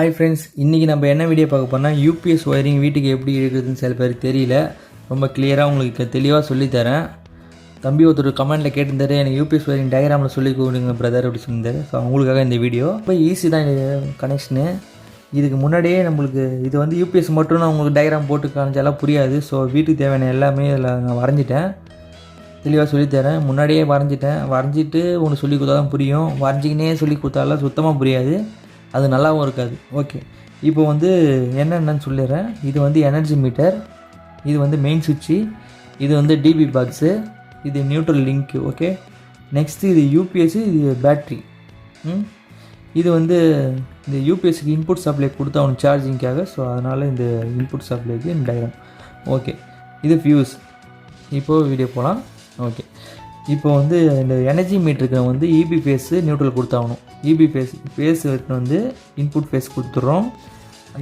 Hi friends, இன்றைக்கி நம்ம என்ன வீடியோ பார்க்க போனால் யூபிஎஸ் ஒயரிங் வீட்டுக்கு எப்படி இருக்குதுன்னு சில பேருக்கு தெரியல. ரொம்ப கிளியராக உங்களுக்கு தெளிவாக சொல்லித்தரேன். தம்பி ஒருத்தர் கமெண்ட்டில் கேட்டிருந்தாரு, எனக்கு யூபிஎஸ் ஒயரிங் டயக்ராமில் சொல்லி கொடுங்க பிரதர் அப்படி சொல்லியிருந்தாரு. ஸோ அவங்களுக்காக இந்த வீடியோ ரொம்ப ஈஸி தான் இது கனெக்ஷனு. இதுக்கு முன்னாடியே நம்மளுக்கு இது வந்து யூபிஎஸ் மட்டும் நான் உங்களுக்கு டயக்ராம் போட்டு காமிச்சாலாம் புரியாது. ஸோ வீட்டுக்கு தேவையான எல்லாமே இதில் நான் வரைஞ்சிட்டேன், தெளிவாக சொல்லித்தரேன். முன்னாடியே வரைஞ்சிட்டு ஒன்று சொல்லி கொடுத்தா தான் புரியும். வரைஞ்சிக்கினே சொல்லி கொடுத்தாலாம் சுத்தமாக புரியாது, அது நல்லாவும் இருக்காது. ஓகே, இப்போ வந்து என்னென்னு சொல்லிடுறேன். இது வந்து எனர்ஜி மீட்டர், இது வந்து மெயின் சுவிட்சு, இது வந்து டிபி பாக்ஸு, இது நியூட்ரல் லிங்க்கு. ஓகே, நெக்ஸ்ட்டு இது யூபிஎஸ்ஸு, இது பேட்ரி. இது வந்து இந்த யூபிஎஸ்க்கு இன்புட் சப்ளை கொடுத்தா அவனுக்கு சார்ஜிங்காக. ஸோ அதனால் இந்த இன்புட் சப்ளைக்கு இந்த டயக்ராம். ஓகே, இது ஃபியூஸ். இப்போது வீடியோ போகலாம். ஓகே, இப்போ வந்து இந்த எனர்ஜி மீட்டருக்கு வந்து இபி ஃபேஸு நியூட்ரல் கொடுத்தாகணும். இபி ஃபேஸ் வந்து இன்புட் ஃபேஸ் கொடுத்துட்றோம்,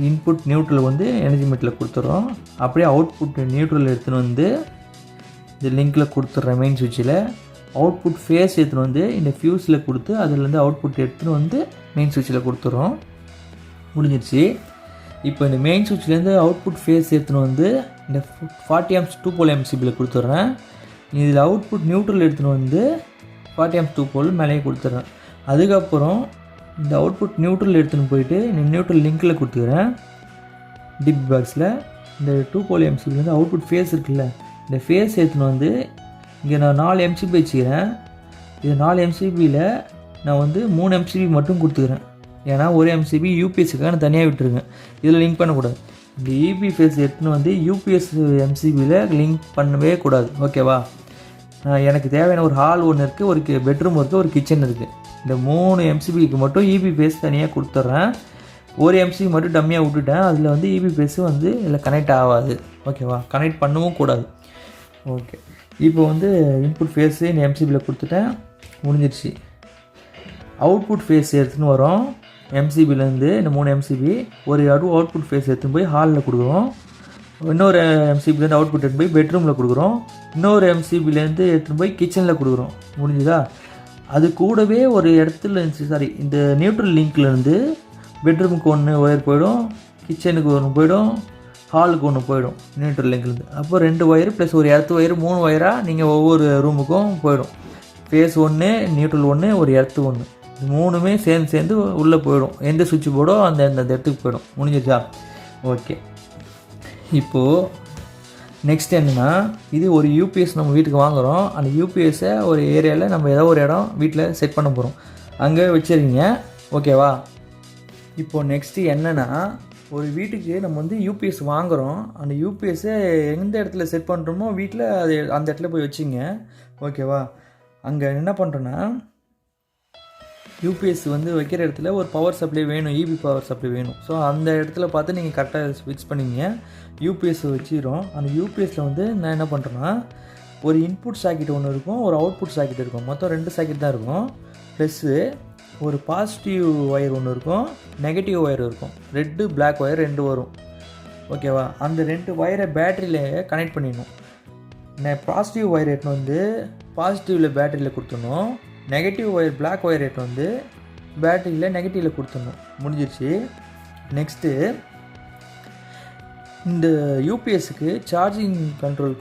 இன்புட் நியூட்ரல் வந்து எனர்ஜி மீட்டரில் கொடுத்துட்றோம். அப்படியே அவுட்புட் நியூட்ரல் எடுத்துன்னு வந்து இந்த லிங்கில் கொடுத்துட்றேன் மெயின் சுவிட்சில். அவுட்புட் ஃபேஸ் எடுத்துன்னு வந்து இந்த ஃபியூஸில் கொடுத்து அதுலேருந்து அவுட்புட் எடுத்துன்னு வந்து மெயின் சுவிட்சில் கொடுத்துட்றோம். முடிஞ்சிருச்சு. இப்போ இந்த மெயின் சுவிட்ச்லேருந்து அவுட்புட் ஃபேஸ் எடுத்துன்னு வந்து இந்த 40 amps 2 pole MCBயில் கொடுத்துட்றேன். இதில் அவுட்புட் நியூட்ரல் எடுத்துன்னு வந்து 40 amps 2 pole மேலேயே கொடுத்துட்றேன். அதுக்கப்புறம் இந்த அவுட்புட் நியூட்ரல் எடுத்துன்னு போயிட்டு இந்த நியூட்ரல் லிங்கில் கொடுத்துக்கிறேன் டிபி பாக்ஸில். இந்த 2 pole MCBலேருந்து அவுட்புட் ஃபேஸ் இருக்குல்ல, இந்த ஃபேஸ் எடுத்துன்னு வந்து இங்கே நான் 4 MCB வச்சுக்கிறேன். இது 4 MCBயில் நான் வந்து 3 MCB மட்டும் கொடுத்துக்கிறேன். ஏன்னா ஒரு MCB யூபிஎஸ்ஸுக்காக நான் தனியாக விட்டுருங்க, இதில் லிங்க் பண்ணக்கூடாது. இந்த இபி ஃபேஸ் எடுத்துன்னு வந்து யூபிஎஸ் MCBயில் லிங்க் பண்ணவே கூடாது. ஓகேவா? எனக்கு தேவையான ஒரு ஹால் ஒன்று இருக்குது, ஒரு பெட்ரூம் இருக்குது, ஒரு கிச்சன் இருக்குது. இந்த 3 MCBக்கு மட்டும் இபி ஃபேஸ் தனியாக கொடுத்துட்றேன். ஒரு MCB மட்டும் டம்மியாக விட்டுட்டேன். அதில் வந்து இபி ஃபேஸு வந்து இதில் கனெக்ட் ஆகாது. ஓகேவா? கனெக்ட் பண்ணவும் கூடாது. ஓகே, இப்போ வந்து இன்புட் ஃபேஸு இந்த MCBயில் கொடுத்துட்டேன். முடிஞ்சிடுச்சு. அவுட்புட் ஃபேஸ் எடுத்துன்னு வரோம் MCBலேருந்து. இந்த 3 MCB ஒரு அவுட்புட் ஃபேஸ் எடுத்துன்னு போய் ஹாலில் கொடுக்குறோம். இன்னொரு MCBலேருந்து அவுட்புட் எடுத்துன்னு போய் பெட்ரூமில் கொடுக்குறோம். இன்னொரு MCBலேருந்து எடுத்துன்னு போய் கிச்சனில் கொடுக்குறோம். முடிஞ்சுதா? அது கூடவே ஒரு இடத்துல இந்த நியூட்ரல் லிங்க்லேருந்து பெட்ரூமுக்கு ஒன்று ஒயர் போயிடும், கிச்சனுக்கு ஒன்று போயிடும், ஹாலுக்கு ஒன்று போயிடும் நியூட்ரல் லிங்க்லேருந்து. அப்போ 2 ஒயர் ப்ளஸ் ஒரு எர்த்து ஒயர், 3 ஒயராக நீங்கள் ஒவ்வொரு ரூமுக்கும் போயிடும். ஃபேஸ் 1, நியூட்ரல் 1, ஒரு எர்த்து 1, 3மே சேர்ந்து உள்ளே போயிடும். எந்த சுவிட்ச் போர்டோ அந்த இடத்துக்கு போயிடும். முடிஞ்சிருச்சா? ஓகே, இப்போது நெக்ஸ்ட் என்னென்னா, இது ஒரு யூபிஎஸ் நம்ம வீட்டுக்கு வாங்குகிறோம். அந்த யூபிஎஸ்ஸை ஒரு ஏரியாவில் நம்ம ஏதோ ஒரு இடம் வீட்டில் செட் பண்ண போகிறோம், அங்கே வச்சுருங்க. ஓகேவா? இப்போது நெக்ஸ்ட்டு என்னென்னா, ஒரு வீட்டுக்கு நம்ம வந்து யூபிஎஸ் வாங்குகிறோம். அந்த யூபிஎஸ்ஸை எந்த இடத்துல செட் பண்ணுறோமோ வீட்டில் அது அந்த இடத்துல போய் வச்சுங்க. ஓகேவா? அங்கே என்ன பண்ணுறோன்னா, யூபிஎஸ் வந்து வைக்கிற இடத்துல ஒரு பவர் சப்ளை வேணும், இபி பவர் சப்ளை வேணும். ஸோ அந்த இடத்துல பார்த்து நீங்கள் கரெக்டாக ஸ்விட்ச் பண்ணிங்க. யூபிஎஸ் வச்சிடும். அந்த யூபிஎஸ்சில் வந்து நான் என்ன பண்ணுறேன்னா, ஒரு இன்புட் சாக்கெட் ஒன்று இருக்கும், ஒரு அவுட்புட் சாக்கெட் இருக்கும். மொத்தம் 2 சாக்கெட் தான் இருக்கும். ப்ளஸ்ஸு ஒரு பாசிட்டிவ் ஒயர் ஒன்று இருக்கும், நெகட்டிவ் ஒயர் இருக்கும். ரெட்டு பிளாக் ஒயர் 2 வரும். ஓகேவா? அந்த 2 ஒயரை பேட்டரியில் கனெக்ட் பண்ணிடணும். பாசிட்டிவ் ஒயர் எடுத்துன்னு வந்து பாசிட்டிவில் பேட்டரியில் கொடுத்துடணும். நெகட்டிவ் ஒயர் பிளாக் ஒயர் எடுத்து வந்து பேட்டரியில் நெகட்டிவில் கொடுத்துடணும். முடிஞ்சிருச்சு. நெக்ஸ்ட்டு இந்த யூபிஎஸ்க்கு சார்ஜிங் கண்ட்ரோல்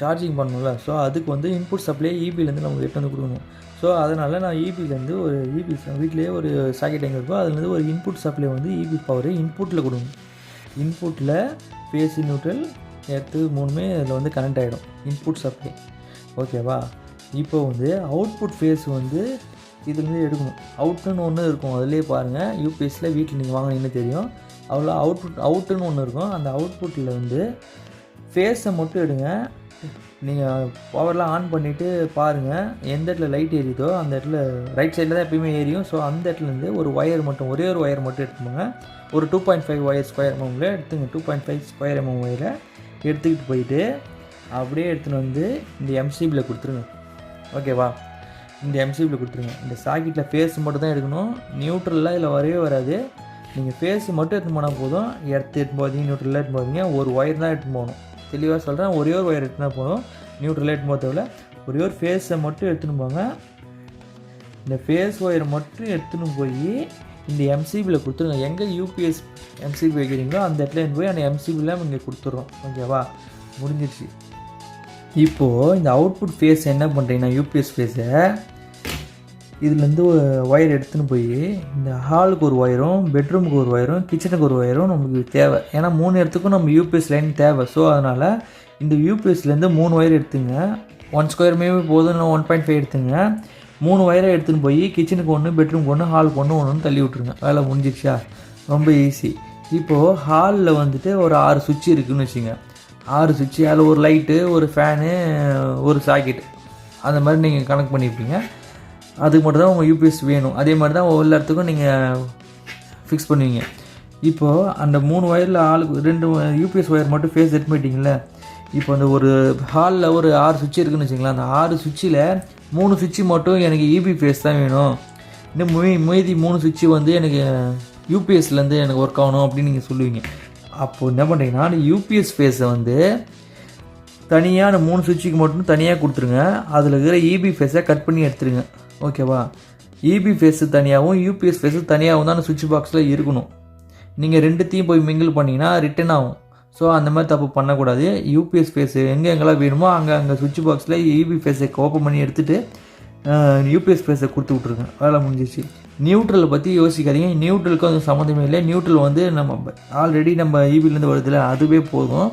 சார்ஜிங் பண்ணணும்ல. ஸோ அதுக்கு வந்து இன்புட் சப்ளை இபிலேருந்து நம்ம எடுத்து வந்து கொடுக்கணும். ஸோ அதனால் நான் இபிலேருந்து ஒரு வீட்டிலேயே ஒரு சாக்கெட் எங்கே இருக்கோ அதுலேருந்து ஒரு இன்புட் சப்ளை வந்து இபி பவர் இன்புட்டில் கொடுக்கணும். இன்புட்டில் ஃபேஸ், நியூட்ரல், எர்த்து 3மே அதில் வந்து கனெக்ட் ஆகிடும், இன்புட் சப்ளை. ஓகேவா? இப்போ வந்து அவுட்புட் ஃபேஸ் வந்து இதுலேருந்து எடுக்கணும். அவுட்டுன்னு ஒன்று இருக்கும், அதிலே பாருங்கள். யூபிஎஸ்சில் வீட்டில் நீங்கள் வாங்கினீங்கன்னு தெரியும். அவ்வளோ அவுட்டுன்னு ஒன்று இருக்கும். அந்த அவுட்புட்டில் வந்து ஃபேஸை மட்டும் எடுங்க. நீங்கள் பவர்லாம் ஆன் பண்ணிவிட்டு பாருங்கள், எந்த இடத்துல லைட் எரியுதோ அந்த இடத்துல ரைட் சைடில் தான் எப்பயுமே எரியும். ஸோ அந்த இடத்துலேருந்து ஒரு ஒயர் மட்டும், ஒரே ஒரு ஒயர் மட்டும் எடுத்துக்கோங்க. ஒரு 2.5 ஒயர் ஸ்கொயர் எம்எம்மில் எடுத்துங்க. 2.5 ஸ்கொயர் எம்எம் ஒயரை எடுத்துக்கிட்டு போயிட்டு அப்படியே எடுத்துன்னு வந்து இந்த MCBயில் கொடுத்துருங்க. ஓகேவா? இந்த MCBயில் கொடுத்துருங்க. இந்த சாக்கெட்டில் ஃபேஸ் மட்டும் தான் எடுக்கணும், நியூட்ரல்லாம் இதில் வரவே வராது. நீங்கள் ஃபேஸ் மட்டும் எடுத்துன்னு போனால் போதும். எர்த்து எடுத்து போகிறீங்க, நியூட்ரலாக எடுத்து போகிறீங்க, ஒரு ஒயர் தான் எடுத்துன்னு போகணும். தெளிவாக சொல்கிறேன், ஒரே ஒரு ஒயர் எடுத்துனா போதும். நியூட்ரலாக எடுத்து போக தேவையில்ல, ஒரே ஒரு ஃபேஸை மட்டும் எடுத்துன்னு போங்க. இந்த ஃபேஸ் ஒயர் மட்டும் எடுத்துன்னு போய் இந்த எம்சிபியில் கொடுத்துருங்க. எங்கே யூபிஎஸ் எம்சிபி வைக்கிறீங்களோ அந்த இடத்துல போய் அந்த எம்சிபியில் இங்கே கொடுத்துட்றோம். ஓகேவா, முடிஞ்சிடுச்சு. இப்போது இந்த அவுட்புட் ஃபேஸ் என்ன பண்ணுறீங்கன்னா யூபிஎஸ் ஃபேஸை இதுலேருந்து ஒயர் எடுத்துன்னு போய் இந்த ஹாலுக்கு ஒரு ஒயரும், பெட்ரூமுக்கு ஒரு ஒயரும், கிச்சனுக்கு ஒரு ஒயரும் நமக்கு தேவை. ஏன்னா 3 இடத்துக்கும் நம்ம யூபிஎஸ் லைன் தேவை. ஸோ அதனால் இந்த யூபிஎஸ்லேருந்து 3 ஒயர் எடுத்துங்க. 1 ஸ்கொயர் மீட்டர் போதும், 1.5 எடுத்துங்க. 3 ஒயரை எடுத்துன்னு போய் கிச்சனுக்கு ஒன்று, பெட்ரூமுக்கு ஒன்று, ஹாலுக்கு ஒன்று தள்ளி விட்ருங்க. வேலை முடிஞ்சிடுச்சா? ரொம்ப ஈஸி. இப்போது ஹாலில் வந்துட்டு ஒரு 6 சுவிட்ச் இருக்குதுன்னு வச்சுங்க. 6 சுவிட்சு, அதில் ஒரு லைட்டு, ஒரு ஃபேனு, ஒரு சாக்கெட்டு, அந்த மாதிரி நீங்கள் கனெக்ட் பண்ணியிருப்பீங்க. அதுக்கு மட்டும் தான் உங்கள் யூபிஎஸ் வேணும். அதே மாதிரி தான் ஒவ்வொரு இடத்துக்கும் நீங்கள் ஃபிக்ஸ் பண்ணுவீங்க. இப்போது அந்த 3 ஒயரில் ஆளுக்கு 2 யூபிஎஸ் ஒயர் மட்டும் ஃபேஸ் செட் பண்ணிட்டீங்களே. இப்போ அந்த ஒரு ஹாலில் ஒரு 6 சுவிட்ச் இருக்குதுன்னு வச்சுங்களேன். அந்த 6 சுவிட்சில் 3 சுவிட்சு மட்டும் எனக்கு இபி ஃபேஸ் தான் வேணும். இன்னும் மீதி 3 சுவிட்சு வந்து எனக்கு யூபிஎஸ்லேருந்து எனக்கு ஒர்க் ஆகணும் அப்படின்னு நீங்கள் சொல்லுவீங்க. அப்போது என்ன பண்ணுறீங்கன்னா அந்த யூபிஎஸ் ஃபேஸை வந்து தனியாக அந்த 3 சுவிட்சுக்கு மட்டும் தனியாக கொடுத்துருங்க. அதில் இருக்கிற இபி ஃபேஸை கட் பண்ணி எடுத்துருங்க. ஓகேவா, இபி ஃபேஸு தனியாகவும் யூபிஎஸ் ஃபேஸு தனியாகவும் தான் அந்த சுவிட்ச் பாக்ஸில் இருக்கணும். நீங்கள் ரெண்டுத்தையும் போய் மிங்கிள் பண்ணிங்கன்னா ரிட்டன் ஆகும். ஸோ அந்த மாதிரி தப்பு பண்ணக்கூடாது. யூபிஎஸ் ஃபேஸு எங்கெங்கெல்லாம் வேணுமோ அங்கே சுவிட்ச் பாக்ஸில் இபி ஃபேஸை ஓப்பன் பண்ணி எடுத்துகிட்டு யூபிஎஸ் ஃபேஸை கொடுத்து விட்ருங்க. வேலை முடிஞ்சிச்சு. நியூட்ரலை பற்றி யோசிக்காதீங்க. நியூட்ரலுக்கு அது சம்மந்தமே இல்லை. நியூட்ரல் வந்து நம்ம ஆல்ரெடி நம்ம இபிலேருந்து வருதுல, அதுவே போதும்.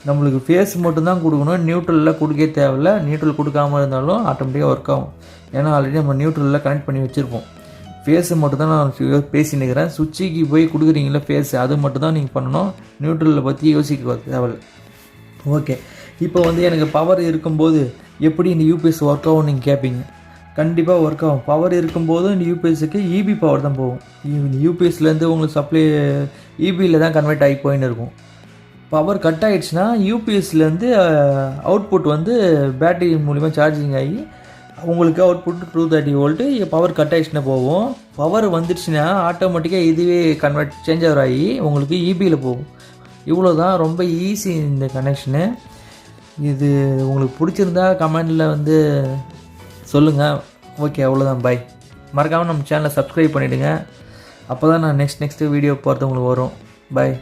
நம்மளுக்கு ஃபேஸ் மட்டும்தான் கொடுக்கணும். நியூட்ரலில் கொடுக்க தேவையில்லை. நியூட்ரல் கொடுக்காமல் இருந்தாலும் ஆட்டோமேட்டிக்காக ஒர்க் ஆகும். ஏன்னா ஆல்ரெடி நம்ம நியூட்ரலில் கனெக்ட் பண்ணி வச்சுருப்போம். ஃபேஸு மட்டும் தான் நான் பேசி நிற்கிறேன். சுவிட்சுக்கு போய் கொடுக்குறீங்களா ஃபேஸு, அது மட்டும் தான் நீங்கள் பண்ணணும். நியூட்ரலை பற்றி யோசிக்க தேவையில்லை. ஓகே, இப்போ வந்து எனக்கு பவர் இருக்கும்போது எப்படி இந்த யூபிஎஸ் ஒர்க் ஆகும் நீங்கள் கேட்பீங்க. கண்டிப்பாக ஒர்க் ஆகும். பவர் இருக்கும்போது இந்த யூபிஎஸ்க்கு இபி பவர் தான் போகும். இந்த யூபிஎஸ்லேருந்து உங்களுக்கு சப்ளை இபியில் தான் கன்வெர்ட் ஆகி போயின்னு இருக்கும். பவர் கட் ஆகிடுச்சுன்னா யூபிஎஸ்லேருந்து அவுட்புட் வந்து பேட்டரி மூலிமா சார்ஜிங் ஆகி உங்களுக்கு அவுட்புட் 230 வோல்ட்டு. பவர் கட் ஆகிடுச்சுன்னா போகும். பவர் வந்துடுச்சுன்னா ஆட்டோமேட்டிக்காக இதுவே சேஞ்ச் ஓவர் ஆகி உங்களுக்கு இபியில் போகும். இவ்வளோ தான், ரொம்ப ஈஸி இந்த கனெக்ஷனு. இது உங்களுக்கு பிடிச்சிருந்தா கமெண்டில் வந்து சொல்லுங்கள். ஓகே, அவ்வளோதான். பாய். மறக்காமல் நம்ம சேனலை சப்ஸ்கிரைப் பண்ணிவிடுங்க. அப்போ தான் நான் நெக்ஸ்ட் வீடியோ போகிறது உங்களுக்கு வரும். பாய்.